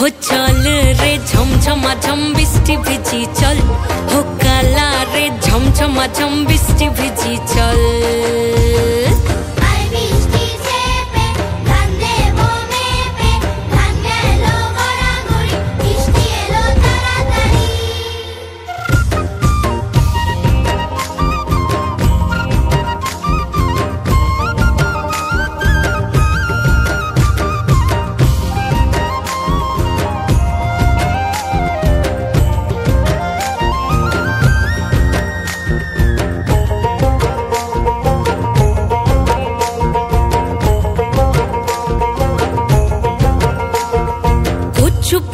हो चल रे झमझमा झम बिस्टी भिजी चल, हो काला रे झमझमा झम बिस्टी भिजी चल।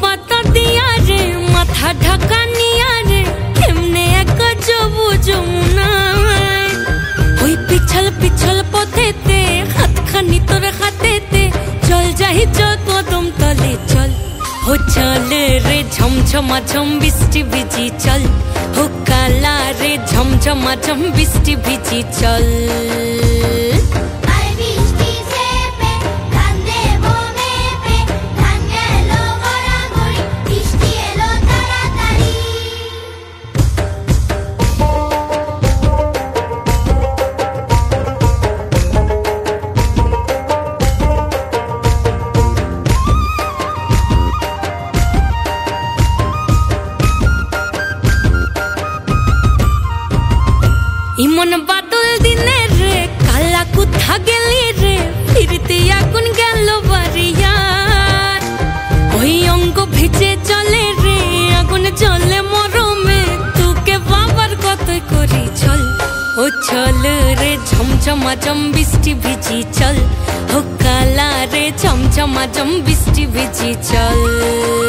पाता दिया रे माथा ढाका निया रे केमने एक जबू जमुना होई पिछल पिछल पथेते हाथ खानी तोरे हाथेते चल जाही ज कदम तले चल। हो चल रे झमझमा झम बिस्टी भिजी चल, हो काला रे झमझमा झम बिस्टी भिजी चल। ইমন বাদল দিনে রে কালা কোথা গেলি রে ফিরতে আগুন গেল বাড়িয়ার ওই অঙ্গ ভিজে চলে রে আগুন জ্বলে মরমে তোকে বাবার কতই করি চল। ও চল রে ঝমঝমা ঝম বৃষ্টি ভিজি চল, ও কালা রে ঝমঝমা ঝম বৃষ্টি ভিজি চল।